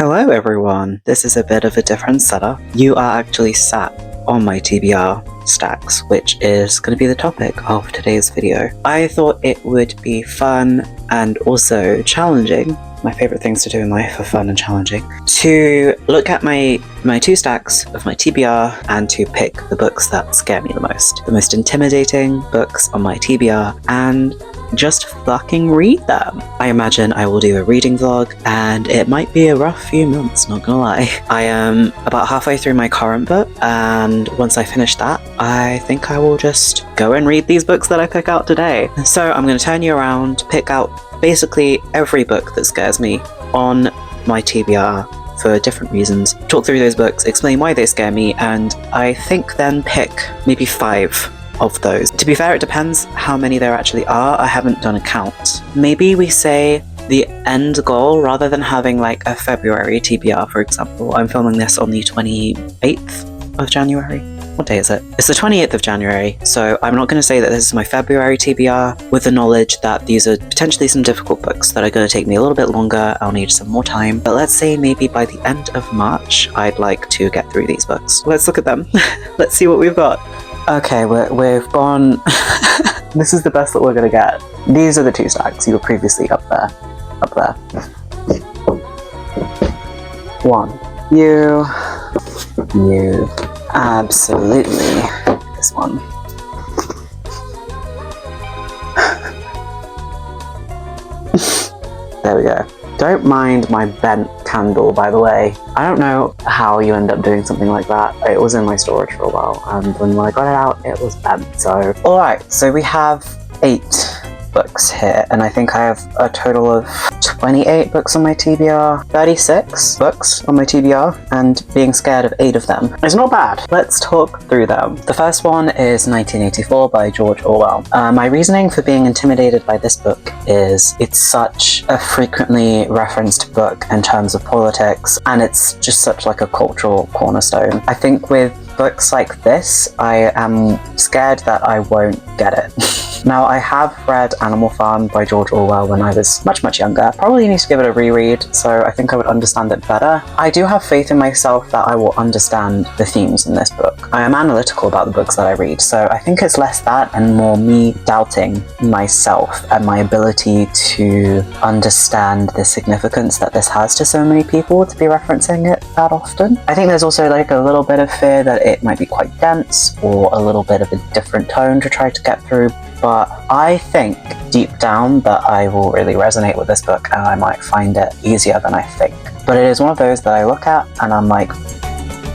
Hello everyone, this is a bit of a different setup. You are actually sat on my TBR stacks, which is going to be the topic of today's video. I thought it would be fun and also challenging, my favourite things to do in life are fun and challenging, to look at my two stacks of my TBR and to pick the books that scare me the most intimidating books on my TBR, and just fucking read them. I imagine I will do a reading vlog, and it might be a rough few months, not gonna lie. I am about halfway through my current book, and once I finish that, I think I will just go and read these books that I pick out today. So I'm gonna turn you around, pick out basically every book that scares me on my TBR for different reasons, talk through those books, explain why they scare me, and I think then pick maybe 5 of those. To be fair, it depends how many there actually are. I haven't done a count. Maybe we say the end goal, rather than having like a February TBR, for example. I'm filming this on the 28th of January. What day is it? It's the 28th of January, so I'm not going to say that this is my February TBR with the knowledge that these are potentially some difficult books that are going to take me a little bit longer. I'll need some more time, but let's say maybe by the end of March, I'd like to get through these books. Let's look at them. Let's see what we've got. Okay, we've gone... This is the best that we're gonna get. These are the 2 stacks. You were previously up there. 1. You. Absolutely. This one. There we go. Don't mind my bent candle, by the way. I don't know how you end up doing something like that. It was in my storage for a while, and when I got it out, it was bent, so... Alright, so we have 8 books here, and I think I have a total of 28 books on my TBR, 36 books on my TBR, and being scared of 8 of them is not bad. Let's talk through them. The first one is 1984 by George Orwell. My reasoning for being intimidated by this book is it's such a frequently referenced book in terms of politics, and it's just such like a cultural cornerstone. I think with books like this, I am scared that I won't get it. Now, I have read Animal Farm by George Orwell when I was much younger. Probably need to give it a reread, so I think I would understand it better. I do have faith in myself that I will understand the themes in this book. I am analytical about the books that I read, so I think it's less that and more me doubting myself and my ability to understand the significance that this has to so many people to be referencing it that often. I think there's also like a little bit of fear that it might be quite dense or a little bit of a different tone to try to get through, but I think deep down that I will really resonate with this book and I might find it easier than I think. But it is one of those that I look at and I'm like,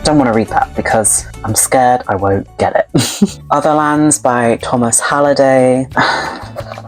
don't want to read that because I'm scared I won't get it. Otherlands by Thomas Halliday.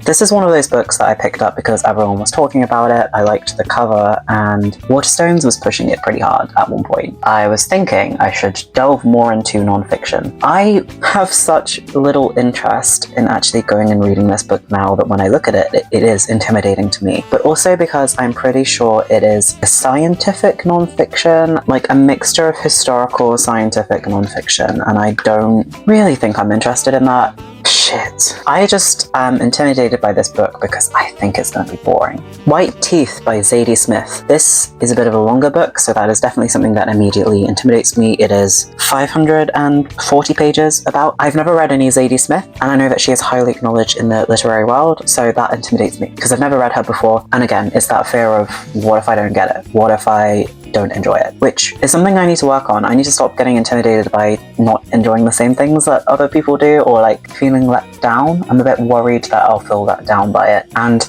This is one of those books that I picked up because everyone was talking about it. I liked the cover, and Waterstones was pushing it pretty hard at one point. I was thinking I should delve more into non-fiction. I have such little interest in actually going and reading this book now that when I look at it, it is intimidating to me. But also because I'm pretty sure it is a scientific non-fiction, like a mixture of historical scientific non-fiction, and I don't really think I'm interested in that. Shit. I just am intimidated by this book because I think it's going to be boring. White Teeth by Zadie Smith. This is a bit of a longer book, so that is definitely something that immediately intimidates me. It is 540 pages about. I've never read any Zadie Smith, and I know that she is highly acknowledged in the literary world, so that intimidates me because I've never read her before. And again, it's that fear of what if I don't get it? What if I don't enjoy it? Which is something I need to work on. I need to stop getting intimidated by not enjoying the same things that other people do, or like feeling let down. I'm a bit worried that I'll feel let down by it. And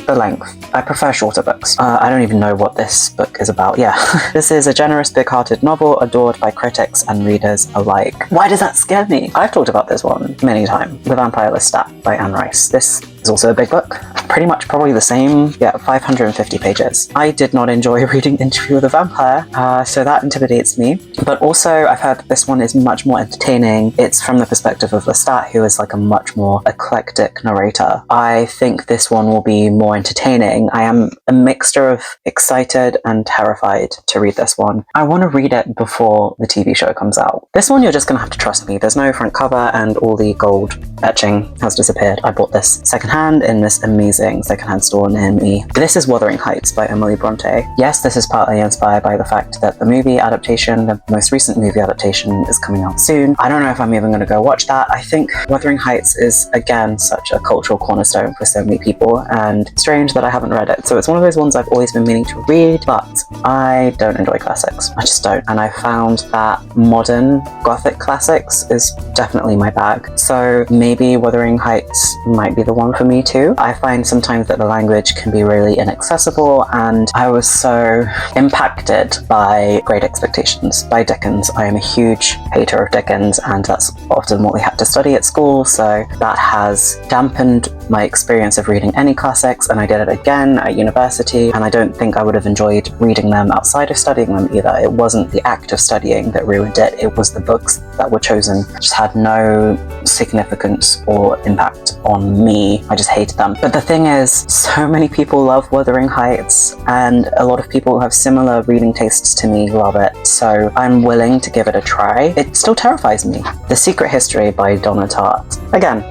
the length. I prefer shorter books. I don't even know what this book is about. Yeah. This is a generous, big-hearted novel adored by critics and readers alike. Why does that scare me? I've talked about this one many times. The Vampire Lestat by Anne Rice. This is also a big book. Pretty much probably the same. Yeah, 550 pages. I did not enjoy reading Interview with a Vampire, so that intimidates me. But also, I've heard that this one is much more entertaining. It's from the perspective of Lestat, who is like a much more eclectic narrator. I think this one will be more entertaining. I am a mixture of excited and terrified to read this one. I want to read it before the TV show comes out. This one you're just going to have to trust me. There's no front cover and all the gold etching has disappeared. I bought this second secondhand in this amazing secondhand store near me. This is Wuthering Heights by Emily Bronte. Yes, this is partly inspired by the fact that the movie adaptation, the most recent movie adaptation, is coming out soon. I don't know if I'm even going to go watch that. I think Wuthering Heights is, again, such a cultural cornerstone for so many people, and strange that I haven't read it. So it's one of those ones I've always been meaning to read, but I don't enjoy classics. I just don't. And I found that modern Gothic classics is definitely my bag. So maybe Wuthering Heights might be the one for me too. I find sometimes that the language can be really inaccessible, and I was so impacted by Great Expectations by Dickens. I am a huge hater of Dickens, and that's often what we had to study at school, so that has dampened my experience of reading any classics, and I did it again at university, and I don't think I would have enjoyed reading them outside of studying them either. It wasn't the act of studying that ruined it, it was the books that were chosen. Just had no significance or impact on me. I just hated them. But the thing is, so many people love Wuthering Heights, and a lot of people who have similar reading tastes to me love it, so I'm willing to give it a try. It still terrifies me. The Secret History by Donna Tartt. Again,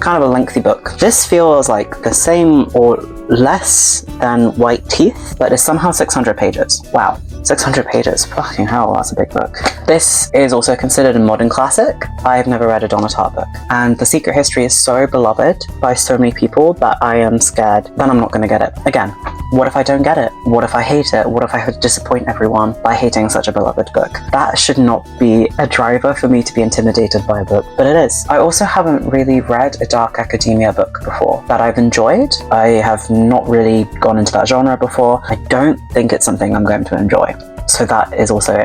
kind of a lengthy book. This feels like the same or less than White Teeth, but it's somehow 600 pages. Wow. 600 pages. Fucking hell, that's a big book. This is also considered a modern classic. I've never read a Donna Tartt book. And The Secret History is so beloved by so many people that I am scared that I'm not going to get it. Again, what if I don't get it? What if I hate it? What if I disappoint everyone by hating such a beloved book? That should not be a driver for me to be intimidated by a book, but it is. I also haven't really read a dark academia book before that I've enjoyed. I have not really gone into that genre before. I don't think it's something I'm going to enjoy. So that is also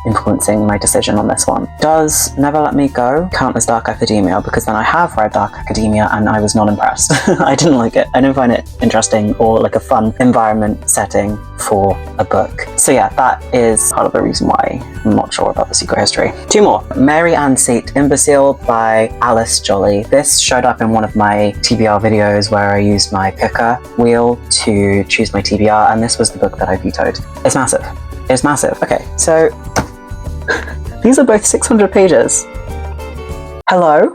influencing my decision on this one. Does Never Let Me Go count as dark academia? Because then I have read dark academia and I was not impressed. I didn't like it. I didn't find it interesting or like a fun environment setting for a book. So yeah, that is part of the reason why I'm not sure about The Secret History. Two more. Mary and Sate, Imbecile by Alice Jolly. This showed up in one of my TBR videos where I used my picker wheel to choose my TBR, and this was the book that I vetoed. It's massive. It's massive. Okay, so these are both 600 pages. Hello?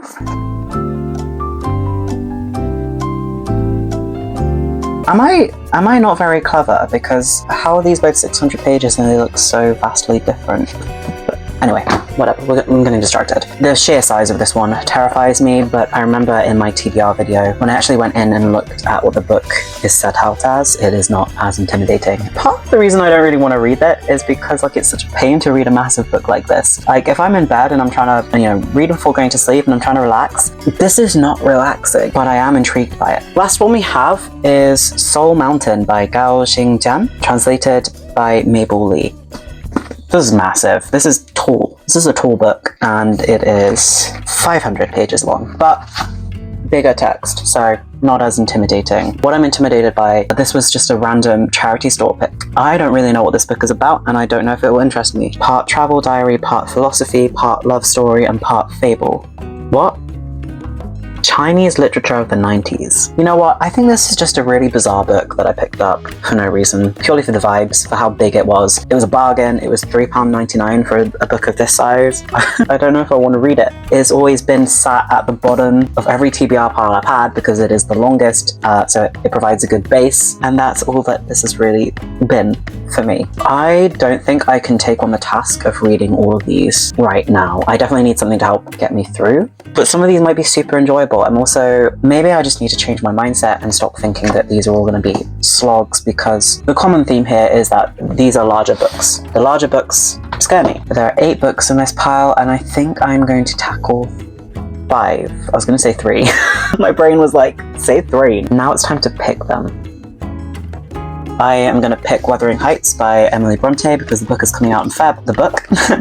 Am I not very clever? Because how are these both 600 pages and they look so vastly different? Anyway, whatever, I'm getting distracted. The sheer size of this one terrifies me, but I remember in my TBR video, when I actually went in and looked at what the book is set out as, it is not as intimidating. Part of the reason I don't really want to read it is because like it's such a pain to read a massive book like this. Like if I'm in bed and I'm trying to, read before going to sleep and I'm trying to relax, this is not relaxing, but I am intrigued by it. Last one we have is Soul Mountain by Xingjian, translated by Mabel Lee. This is massive. This is tall. This is a tall book, and it is 500 pages long, but bigger text, so not as intimidating. What I'm intimidated by, this was just a random charity store pick. I don't really know what this book is about, and I don't know if it will interest me. Part travel diary, part philosophy, part love story, and part fable. What? Chinese literature of the 90s. You know what? I think this is just a really bizarre book that I picked up for no reason, purely for the vibes, for how big it was. It was a bargain. It was £3.99 for a book of this size. I don't know if I want to read it. It's always been sat at the bottom of every TBR pile I've had because it is the longest, so it provides a good base, and that's all that this has really been for me. I don't think I can take on the task of reading all of these right now. I definitely need something to help get me through, but some of these might be super enjoyable. I'm also, maybe I just need to change my mindset and stop thinking that these are all going to be slogs, because the common theme here is that these are larger books. The larger books scare me. There are 8 books in this pile, and I think I'm going to tackle 5. I was going to say 3. My brain was like, say 3. Now it's time to pick them. I am going to pick Wuthering Heights by Emily Bronte because the book is coming out in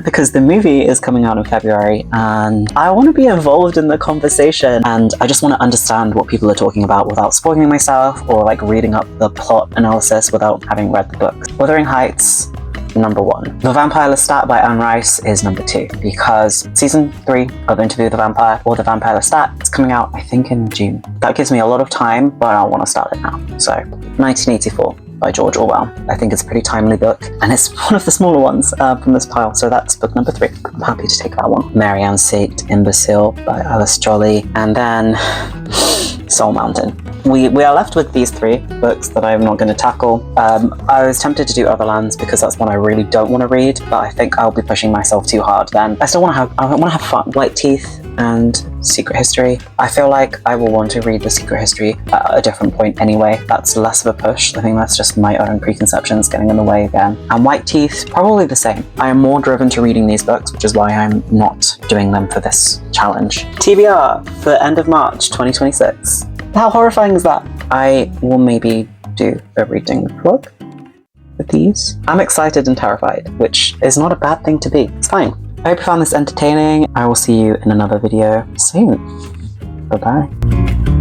because the movie is coming out in February, and I want to be involved in the conversation, and I just want to understand what people are talking about without spoiling myself or like reading up the plot analysis without having read the book. Wuthering Heights, number 1. The Vampire Lestat by Anne Rice is number 2 because season 3 of Interview with the Vampire, or The Vampire Lestat, is coming out I think in June. That gives me a lot of time, but I want to start it now. So 1984 by George Orwell. I think it's a pretty timely book, and it's one of the smaller ones from this pile, so that's book number 3. I'm happy to take that one. Mary and Sate, Imbecile by Alice Jolly, and then Soul Mountain. We are left with these 3 books that I'm not going to tackle. I was tempted to do Otherlands because that's one I really don't want to read, but I think I'll be pushing myself too hard then. I want to have fun. White Teeth and Secret History. I feel like I will want to read the Secret History at a different point anyway. That's less of a push. I think that's just my own preconceptions getting in the way again. And White Teeth, probably the same. I am more driven to reading these books, which is why I'm not doing them for this challenge. TBR for end of March 2026. How horrifying is that? I will maybe do a reading vlog with these. I'm excited and terrified, which is not a bad thing to be. It's fine. I hope you found this entertaining. I will see you in another video soon. Bye-bye.